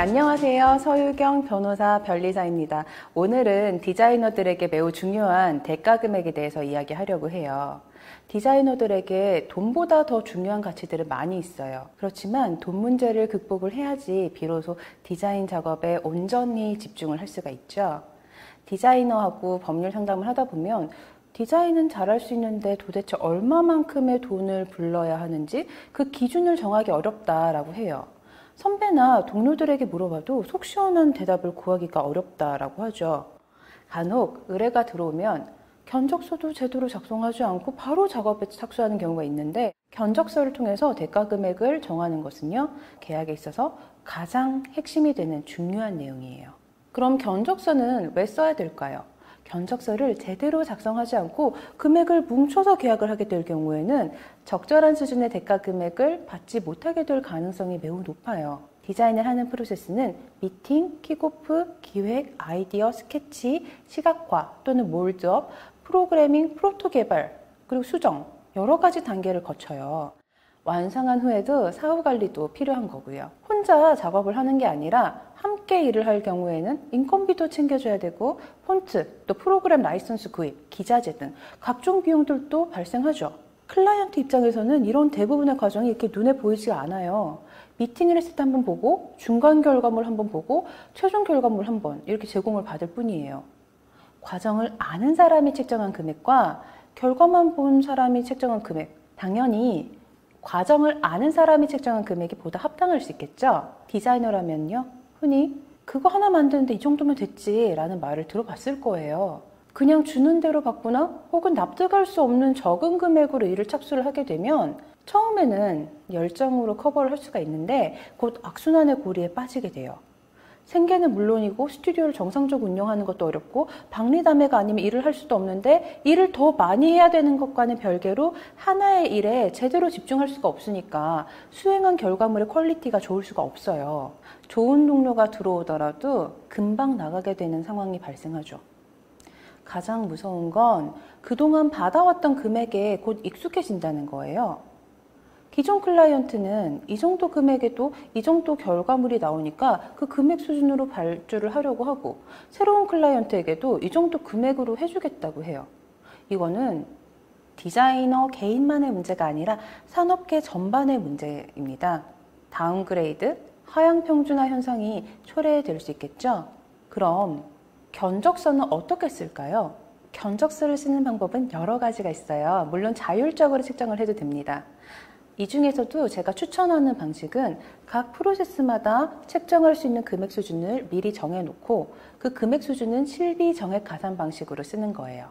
안녕하세요. 서유경 변호사 변리사입니다. 오늘은 디자이너들에게 매우 중요한 대가 금액에 대해서 이야기하려고 해요. 디자이너들에게 돈보다 더 중요한 가치들은 많이 있어요. 그렇지만 돈 문제를 극복을 해야지 비로소 디자인 작업에 온전히 집중을 할 수가 있죠. 디자이너하고 법률 상담을 하다 보면 디자인은 잘할 수 있는데 도대체 얼마만큼의 돈을 불러야 하는지 그 기준을 정하기 어렵다라고 해요. 선배나 동료들에게 물어봐도 속 시원한 대답을 구하기가 어렵다라고 하죠. 간혹 의뢰가 들어오면 견적서도 제대로 작성하지 않고 바로 작업에 착수하는 경우가 있는데, 견적서를 통해서 대가 금액을 정하는 것은요, 계약에 있어서 가장 핵심이 되는 중요한 내용이에요. 그럼 견적서는 왜 써야 될까요? 견적서를 제대로 작성하지 않고 금액을 뭉쳐서 계약을 하게 될 경우에는 적절한 수준의 대가 금액을 받지 못하게 될 가능성이 매우 높아요. 디자인을 하는 프로세스는 미팅, 킥오프, 기획, 아이디어, 스케치, 시각화 또는 몰드업, 프로그래밍, 프로토 개발, 그리고 수정, 여러 가지 단계를 거쳐요. 완성한 후에도 사후 관리도 필요한 거고요. 혼자 작업을 하는 게 아니라 함께 일을 할 경우에는 인건비도 챙겨줘야 되고, 폰트, 또 프로그램 라이선스 구입, 기자재 등 각종 비용들도 발생하죠. 클라이언트 입장에서는 이런 대부분의 과정이 이렇게 눈에 보이지 않아요. 미팅을 했을 때 한번 보고, 중간 결과물 한번 보고, 최종 결과물 한번 이렇게 제공을 받을 뿐이에요. 과정을 아는 사람이 책정한 금액과 결과만 본 사람이 책정한 금액, 당연히 과정을 아는 사람이 책정한 금액이 보다 합당할 수 있겠죠? 디자이너라면요, 흔히 그거 하나 만드는데 이 정도면 됐지 라는 말을 들어봤을 거예요. 그냥 주는 대로 받거나 혹은 납득할 수 없는 적은 금액으로 일을 착수를 하게 되면 처음에는 열정으로 커버를 할 수가 있는데 곧 악순환의 고리에 빠지게 돼요. 생계는 물론이고 스튜디오를 정상적으로 운영하는 것도 어렵고 박리담회가 아니면 일을 할 수도 없는데 일을 더 많이 해야 되는 것과는 별개로 하나의 일에 제대로 집중할 수가 없으니까 수행한 결과물의 퀄리티가 좋을 수가 없어요. 좋은 동료가 들어오더라도 금방 나가게 되는 상황이 발생하죠. 가장 무서운 건 그동안 받아왔던 금액에 곧 익숙해진다는 거예요. 기존 클라이언트는 이 정도 금액에도 이 정도 결과물이 나오니까 그 금액 수준으로 발주를 하려고 하고, 새로운 클라이언트에게도 이 정도 금액으로 해주겠다고 해요. 이거는 디자이너 개인만의 문제가 아니라 산업계 전반의 문제입니다. 다운그레이드, 하향 평준화 현상이 초래될 수 있겠죠? 그럼 견적서는 어떻게 쓸까요? 견적서를 쓰는 방법은 여러 가지가 있어요. 물론 자율적으로 책정을 해도 됩니다. 이 중에서도 제가 추천하는 방식은 각 프로세스마다 책정할 수 있는 금액 수준을 미리 정해놓고 그 금액 수준은 실비 정액 가산 방식으로 쓰는 거예요.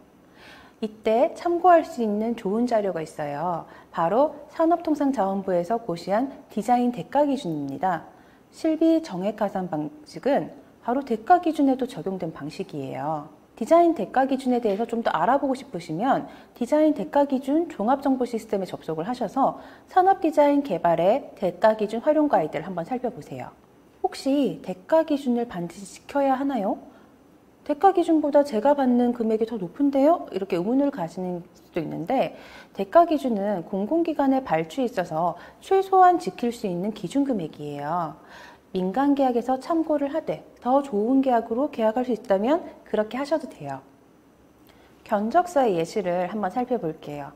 이때 참고할 수 있는 좋은 자료가 있어요. 바로 산업통상자원부에서 고시한 디자인 대가 기준입니다. 실비 정액 가산 방식은 바로 대가 기준에도 적용된 방식이에요. 디자인 대가 기준에 대해서 좀 더 알아보고 싶으시면 디자인 대가 기준 종합정보 시스템에 접속을 하셔서 산업 디자인 개발의 대가 기준 활용 가이드를 한번 살펴보세요. 혹시 대가 기준을 반드시 지켜야 하나요? 대가 기준보다 제가 받는 금액이 더 높은데요? 이렇게 의문을 가지는 수도 있는데, 대가 기준은 공공기관의 발주에 있어서 최소한 지킬 수 있는 기준 금액이에요. 민간 계약에서 참고를 하되 더 좋은 계약으로 계약할 수 있다면 그렇게 하셔도 돼요. 견적서의 예시를 한번 살펴볼게요.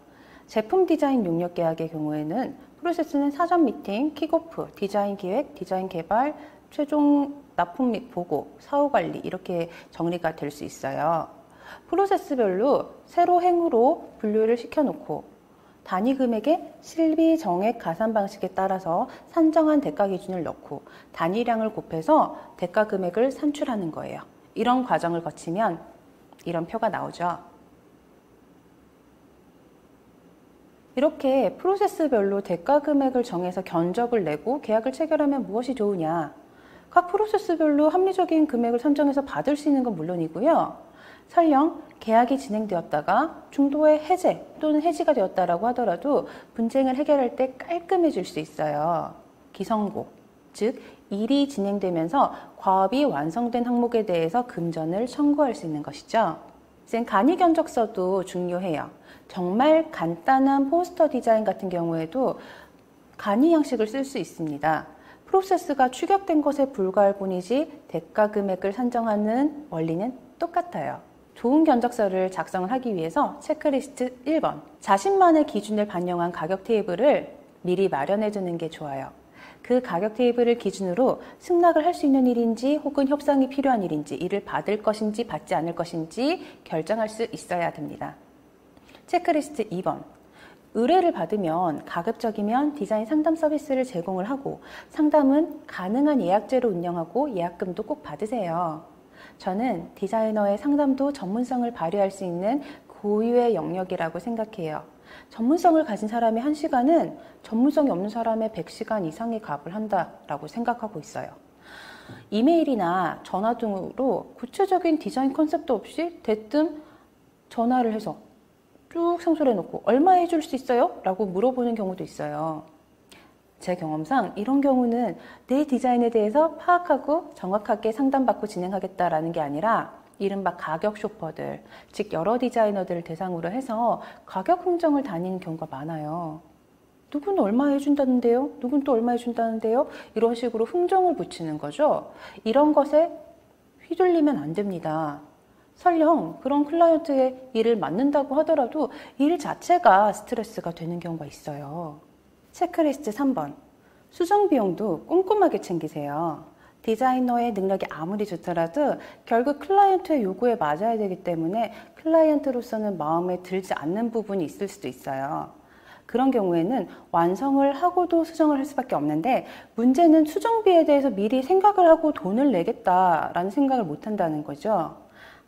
제품 디자인 용역 계약의 경우에는 프로세스는 사전 미팅, 킥오프, 디자인 기획, 디자인 개발, 최종 납품 및 보고, 사후 관리 이렇게 정리가 될 수 있어요. 프로세스별로 세로 행으로 분류를 시켜놓고 단위 금액에 실비 정액 가산 방식에 따라서 산정한 대가 기준을 넣고 단위량을 곱해서 대가 금액을 산출하는 거예요. 이런 과정을 거치면 이런 표가 나오죠. 이렇게 프로세스별로 대가 금액을 정해서 견적을 내고 계약을 체결하면 무엇이 좋으냐? 각 프로세스별로 합리적인 금액을 선정해서 받을 수 있는 건 물론이고요. 설령 계약이 진행되었다가 중도에 해제 또는 해지가 되었다라고 하더라도 분쟁을 해결할 때 깔끔해질 수 있어요. 기성고, 즉 일이 진행되면서 과업이 완성된 항목에 대해서 금전을 청구할 수 있는 것이죠. 간이 견적서도 중요해요. 정말 간단한 포스터 디자인 같은 경우에도 간이 양식을 쓸 수 있습니다. 프로세스가 축약된 것에 불과할 뿐이지 대가 금액을 산정하는 원리는 똑같아요. 좋은 견적서를 작성을 하기 위해서 체크리스트 1번, 자신만의 기준을 반영한 가격 테이블을 미리 마련해 두는 게 좋아요. 그 가격 테이블을 기준으로 승낙을 할 수 있는 일인지 혹은 협상이 필요한 일인지, 이를 받을 것인지 받지 않을 것인지 결정할 수 있어야 됩니다. 체크리스트 2번, 의뢰를 받으면 가급적이면 디자인 상담 서비스를 제공을 하고 상담은 가능한 예약제로 운영하고 예약금도 꼭 받으세요. 저는 디자이너의 상담도 전문성을 발휘할 수 있는 고유의 영역이라고 생각해요. 전문성을 가진 사람의 1시간은 전문성이 없는 사람의 100시간 이상의 값을 한다라고 생각하고 있어요. 이메일이나 전화 등으로 구체적인 디자인 컨셉도 없이 대뜸 전화를 해서 쭉 상소를 해놓고 얼마 해줄 수 있어요? 라고 물어보는 경우도 있어요. 제 경험상 이런 경우는 내 디자인에 대해서 파악하고 정확하게 상담받고 진행하겠다라는 게 아니라 이른바 가격 쇼퍼들, 즉 여러 디자이너들을 대상으로 해서 가격 흥정을 다니는 경우가 많아요. 누구는 얼마 해준다는데요? 누구는 또 얼마 해준다는데요? 이런 식으로 흥정을 붙이는 거죠. 이런 것에 휘둘리면 안 됩니다. 설령 그런 클라이언트의 일을 맡는다고 하더라도 일 자체가 스트레스가 되는 경우가 있어요. 체크리스트 3번, 수정 비용도 꼼꼼하게 챙기세요. 디자이너의 능력이 아무리 좋더라도 결국 클라이언트의 요구에 맞아야 되기 때문에 클라이언트로서는 마음에 들지 않는 부분이 있을 수도 있어요. 그런 경우에는 완성을 하고도 수정을 할 수밖에 없는데, 문제는 수정비에 대해서 미리 생각을 하고 돈을 내겠다라는 생각을 못 한다는 거죠.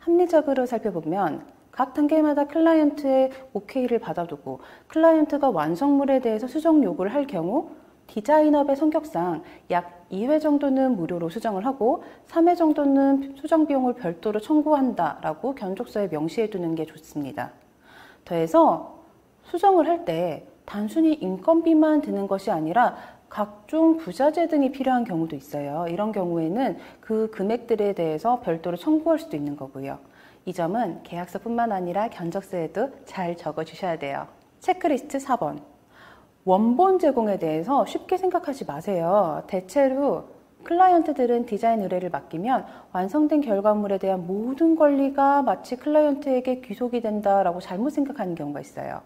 합리적으로 살펴보면 각 단계마다 클라이언트의 OK를 받아두고 클라이언트가 완성물에 대해서 수정 요구를 할 경우 디자인업의 성격상 약 2회 정도는 무료로 수정을 하고 3회 정도는 수정 비용을 별도로 청구한다라고 견적서에 명시해 두는 게 좋습니다. 더해서 수정을 할 때 단순히 인건비만 드는 것이 아니라 각종 부자재 등이 필요한 경우도 있어요. 이런 경우에는 그 금액들에 대해서 별도로 청구할 수도 있는 거고요. 이 점은 계약서뿐만 아니라 견적서에도 잘 적어주셔야 돼요. 체크리스트 4번, 원본 제공에 대해서 쉽게 생각하지 마세요. 대체로 클라이언트들은 디자인 의뢰를 맡기면 완성된 결과물에 대한 모든 권리가 마치 클라이언트에게 귀속이 된다라고 잘못 생각하는 경우가 있어요.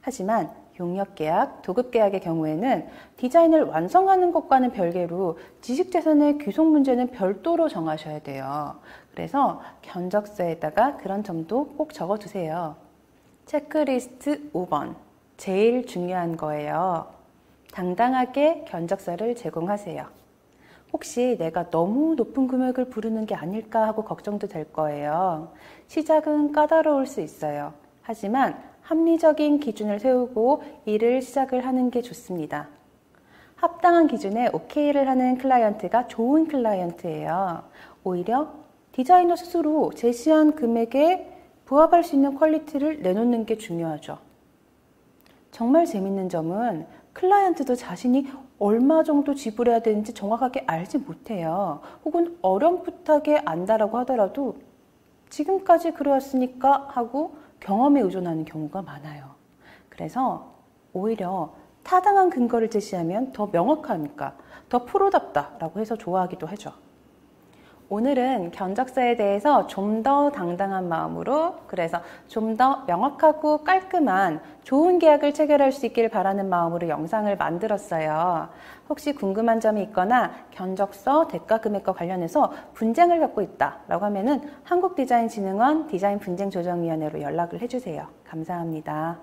하지만 용역계약, 도급계약의 경우에는 디자인을 완성하는 것과는 별개로 지식재산의 귀속 문제는 별도로 정하셔야 돼요. 그래서 견적서에다가 그런 점도 꼭 적어두세요. 체크리스트 5번, 제일 중요한 거예요. 당당하게 견적서를 제공하세요. 혹시 내가 너무 높은 금액을 부르는 게 아닐까 하고 걱정도 될 거예요. 시작은 까다로울 수 있어요. 하지만 합리적인 기준을 세우고 일을 시작을 하는 게 좋습니다. 합당한 기준에 OK를 하는 클라이언트가 좋은 클라이언트예요. 오히려 디자이너 스스로 제시한 금액에 부합할 수 있는 퀄리티를 내놓는 게 중요하죠. 정말 재밌는 점은 클라이언트도 자신이 얼마 정도 지불해야 되는지 정확하게 알지 못해요. 혹은 어렴풋하게 안다라고 하더라도 지금까지 그래왔으니까 하고 경험에 의존하는 경우가 많아요. 그래서 오히려 타당한 근거를 제시하면 더 명확하니까 더 프로답다라고 해서 좋아하기도 하죠. 오늘은 견적서에 대해서 좀 더 당당한 마음으로, 그래서 좀 더 명확하고 깔끔한 좋은 계약을 체결할 수 있기를 바라는 마음으로 영상을 만들었어요. 혹시 궁금한 점이 있거나 견적서 대가 금액과 관련해서 분쟁을 갖고 있다라고 하면은 한국디자인진흥원 디자인분쟁조정위원회로 연락을 해주세요. 감사합니다.